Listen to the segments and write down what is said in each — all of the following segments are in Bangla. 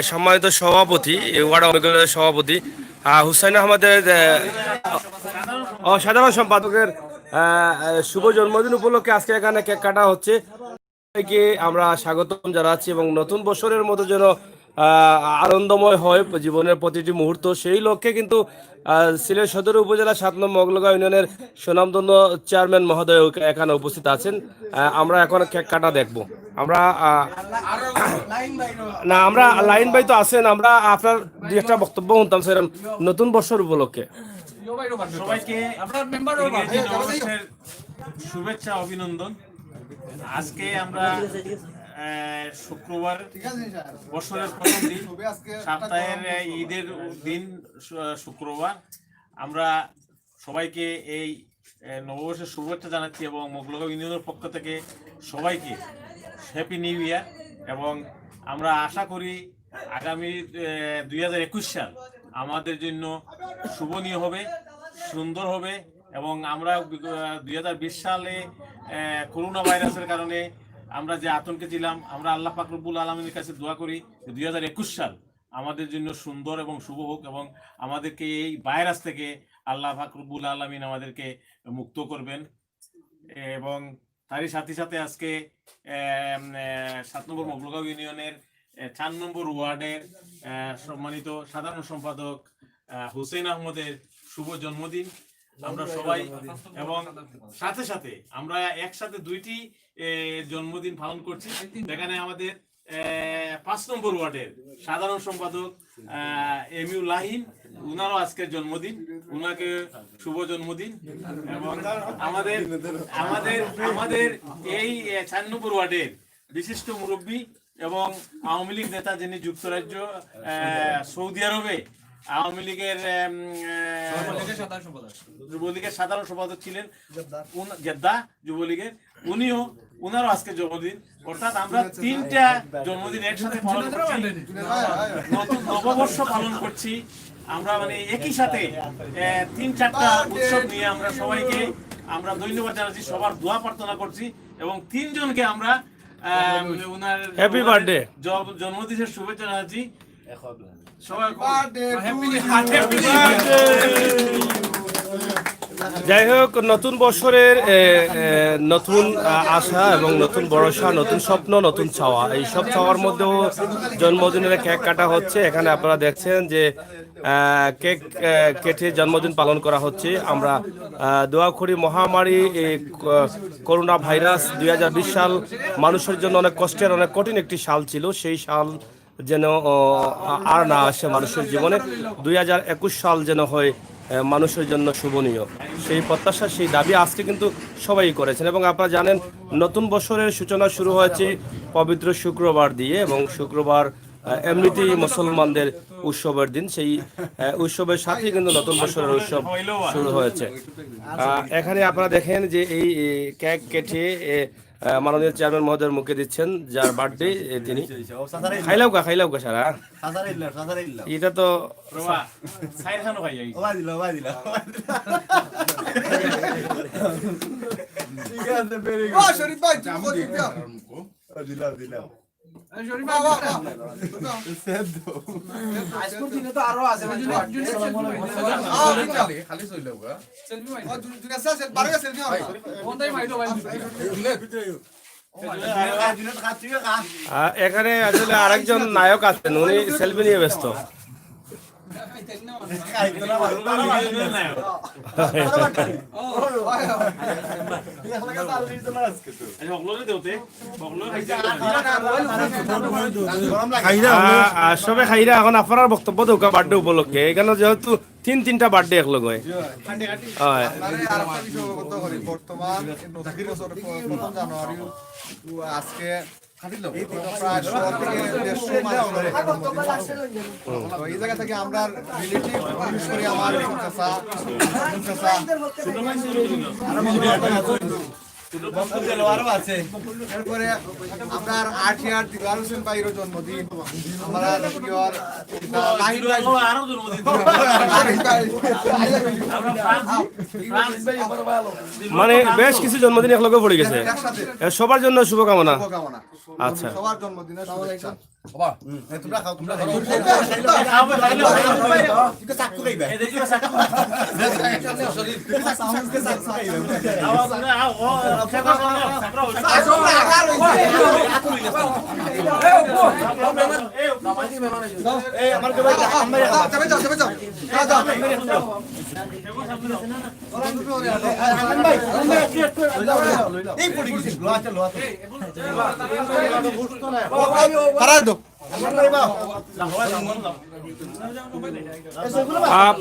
সম্মানিত সভাপতি, ওয়ার্ড আওয়ামী সভাপতি হুসাইন আহমদের সাধারণ সম্পাদকের শুভ জন্মদিন উপলক্ষে আজকে এখানে কেক কাটা হচ্ছে। সবাইকে আমরা স্বাগতম জানাচ্ছি এবং নতুন বছরের মতো যেন আনন্দময় হয় জীবনের প্রতিটি মুহূর্ত, সেই লক্ষ্যে কিন্তু সিলেট সদর উপজেলা ৭ নং মগলগাঁও ইউনিয়নের সুনামধন্য চেয়ারম্যান মহোদয় এখানে উপস্থিত আছেন। আমরা এখন কেক কাটা দেখব। আমরা লাইন বাই তো আছেন, আমরা আপনার দু একটা বক্তব্য শুনতাম সেরকম নতুন বছর উপলক্ষে। সবাইকে শুভেচ্ছা, অভিনন্দন। আজকে আমরা শুক্রবার, বছরের প্রথম দিন, সপ্তাহের ঈদের দিন শুক্রবার, আমরা সবাইকে এই নববর্ষের শুভেচ্ছা জানাচ্ছি এবং মগলগাঁও ইউনিয়নের পক্ষ থেকে সবাইকে হ্যাপি নিউ ইয়ার। এবং আমরা আশা করি আগামী 2021 সাল আমাদের জন্য শুভনীয় হবে, সুন্দর হবে। এবং আমরা 2020 সালে করোনা ভাইরাসের কারণে আমরা যে আতঙ্কে ছিলাম, আমরা আল্লাহ পাক রব্বুল আলামিনের কাছে দোয়া করি 2021 সাল আমাদের জন্য সুন্দর এবং শুভ হোক এবং আমাদেরকে এই ভাইরাস থেকে আল্লাহ পাক রব্বুল আলামিন আমাদেরকে মুক্ত করবেন। এবং তারই সাথে সাথে আজকে 7 নম্বর মগলগাঁও ইউনিয়নের 4 নম্বর ওয়ার্ডের সম্মানিত সাধারণ সম্পাদক হুসেইন আহমদের শুভ জন্মদিন আমরা সবাই, এবং সাথে সাথে আমরা একসাথে দুইটি জন্মদিন পালন করছি। যেখানে আমাদের 5 নম্বর ওয়ার্ডের সাধারণ সম্পাদক এমিউ লাহিন, উনারও আজকের জন্মদিন, উনাকে শুভ জন্মদিন। এবং আমাদের আমাদের আমাদের এই 4 নম্বর ওয়ার্ডের বিশিষ্ট মুরব্বী এবং আওয়ামী লীগ নেতা, যিনি যুক্তরাজ্য সৌদি আরবে আওয়ামী লীগের যুবলীগের সাধারণ সম্পাদক ছিলেন, জেদ্দা যুবলীগের, উনারও আজকে জন্মদিন। অর্থাৎ আমরা 3টা জন্মদিন একসাথে পালন করছি, নতুন নববর্ষ পালন করছি আমরা, মানে একই সাথে 3-4টা উৎসব নিয়ে আমরা সবাইকে আমরা ধন্যবাদ জানাচ্ছি, সবার দোয়া প্রার্থনা করছি এবং 3 জনকে আমরা উনার হ্যাপি বার্থডে জন্মদিনের শুভেচ্ছা জানাচ্ছি। যাই হোক, নতুন বছরের নতুন আশা এবং নতুন ভরসা, নতুন স্বপ্ন, নতুন চাওয়া, এই সব চাওয়ার মধ্যেও জন্মদিনের কেক কাটা হচ্ছে। এখানে আপনারা দেখছেন যে কেক কেটে জন্মদিন পালন করা হচ্ছে। আমরা দোয়া করি মহামারী করোনা ভাইরাস 2020 সাল মানুষের জন্য অনেক কষ্টের, অনেক কঠিন একটি সাল ছিল, সেই সাল যেন আর না আসে মানুষের জীবনে। 2021 সাল যেন হয় মানুষের জন্য শুভনীয়, সেই প্রত্যাশা, সেই দাবি আজকে কিন্তু সবাই করেছেন। এবং আপনারা জানেন নতুন বছরের সূচনা শুরু হয়েছে পবিত্র শুক্রবার দিয়ে, এবং শুক্রবার এমনিতেই মুসলমানদের উৎসবের দিন, সেই উৎসবের সাথে কিন্তু নতুন বছরের উৎসব শুরু হয়েছে। এখানে আপনারা দেখেন যে এই কেক কেটে মাননীয় চেয়ারম্যান মহোদয়ের মুখে দিচ্ছেন, যার বার্থডে তিনি। খাইলাও সারা এটা তো এখানে আসলে আরেকজন নায়ক আছেন, উনি সেলফি নিয়ে ব্যস্ত। সবে খাইরা এখন আপনার বক্তব্য দৌকা বার্থডে উপলক্ষে, এখানে যেহেতু 3-3টা বার্থডে একলগ হয়। আজকে এই জায়গা থেকে আমরা রিলেটিভ, বিশেষ করে আমার এরপরে আপনার 8 দিলওয়ার হোসেন ভাইয়ের জন্মদিন, মানে বেশ কিছু জন্মদিন একলগে পড়ে গেছে, সবার জন্য শুভকামনা। আচ্ছা, সবার জন্মদিনের শুভেচ্ছা। তোমরা খাও তোমরা খাও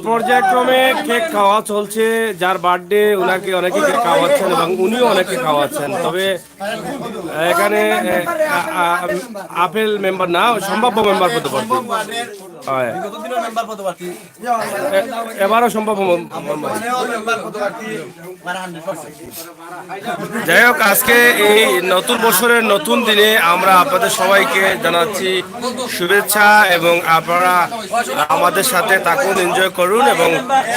পর্যায়ক্রমে কেক খাওয়া চলছে। যার বার্থডে ওনাকে অনেকে কেক খাওয়াচ্ছেন এবং উনিও অনেকে খাওয়াচ্ছেন। তবে এখানে আপেল মেম্বার না, সম্ভাব্য মেম্বার পদপ্রার্থী। হয়। এবারও সম্ভাব্য মেম্বার। যাই হোক, আজকে এই নতুন বছরের নতুন দিনে আমরা আপনাদের সবাইকে জানাচ্ছি শুভেচ্ছা এবং আপনারা আমাদের সাথে থাকুন, এনজয় করুন এবং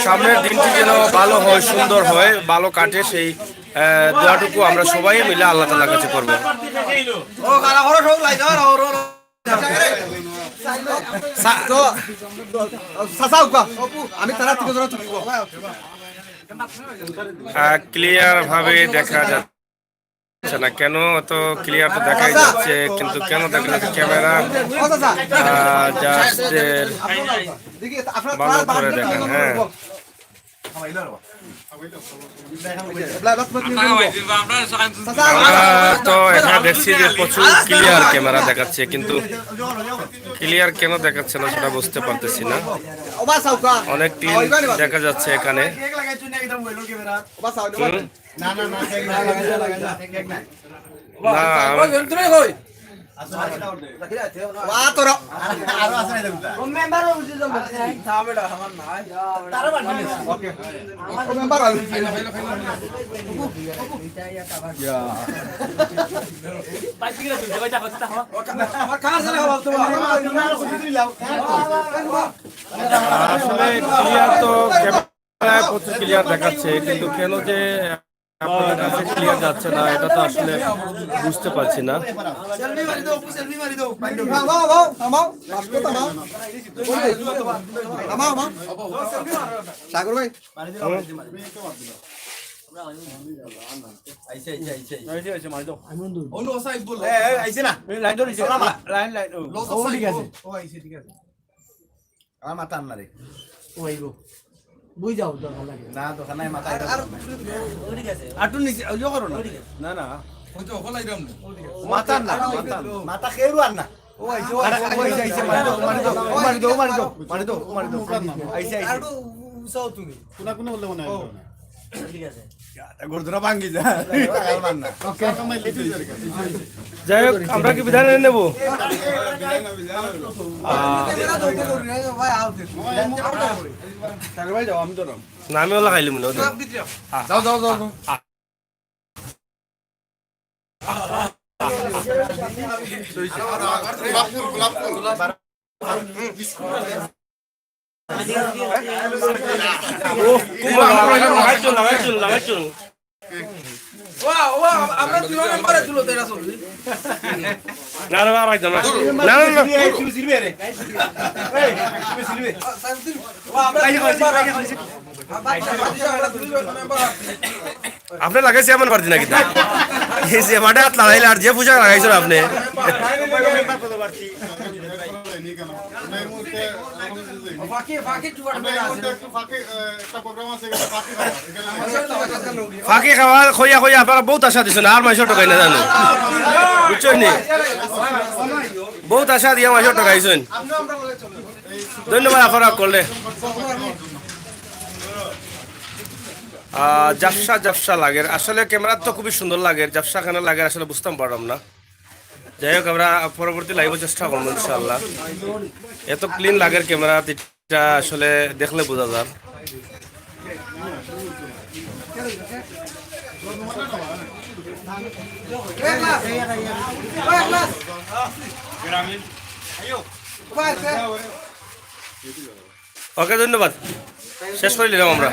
সামনের দিনটি যেন ভালো হয়, সুন্দর হয়, ভালো কাটে, সেই দোয়াটুকু আমরা সবাই মিলে আল্লাহ তাআলার কাছে করবো। ক্লিয়ার ভাবে দেখা যাচ্ছে না কেন, তো ক্লিয়ার তো দেখাই যাচ্ছে কিন্তু কেন দেখা যাচ্ছে ক্যামেরা জাস্ট ভালো করে দেখেন। হ্যাঁ, তো এখানে দেখছি যে প্রচুর ক্লিয়ার ক্যামেরা দেখাচ্ছে, কিন্তু ক্লিয়ার কেন দেখাচ্ছে না সেটা বুঝতে পারতেছি না। অনেক ক্লিন দেখা যাচ্ছে এখানে। আসলে ক্লিয়ার তো ক্যামেরায় প্রচুর ক্লিয়ার দেখাচ্ছে, কিন্তু কেন যে আপনাদের কাছে ক্লিয়ার যাচ্ছে না এটা তো আসলে বুঝতে পারছি না। সাগর ভাই আমার মাথা আন্নারে বুঝ যাও না দোকান নাই মাথা আটু নিচে ওই করো না না না মাথা না মাথা খেরু আর না ও আইছে ও আইছে মারি দাও আইছে আটু উসাও তুমি কোনা কোনা বললে মনে হয় ঠিক আছে গর্দরা ভাঙ্গি যা ওকে যাই হোক, আমরা কি বিদায় নিয়ে নেব? না, আমিও লাগাইলি মনে হয়। যাও যাও যাও আপনি লাগাইছে এমন পারছি নাকি? যে মাঠে হাত লাগাইলে আর যে পোশাক লাগাইছেন আপনি, ফাঁকি খাওয়া খইয়া খইয়া আপনারা বহুত আশা দিচ্ছেন, আর মাইশো টাকাই না জানো, বুঝছেন নি? বহুত আশা দিয়ে মাইশো টাকাইছেন। ধন্যবাদ আপনারা করলে। জাফসা জাফসা লাগে আসলে, ক্যামেরা তো খুবই সুন্দর লাগে, জাফসা কেন লাগে আসলে বুঝতাম পারলাম না। যাই হোক, আমরা পরবর্তী লাইভে চেষ্টা করবো ইনশাল্লাহ। এত ক্লিন লাগে ক্যামেরা, এটা আসলে দেখলে বোঝা যায়। ওকে, ধন্যবাদ। শেষ করে নিলাম আমরা।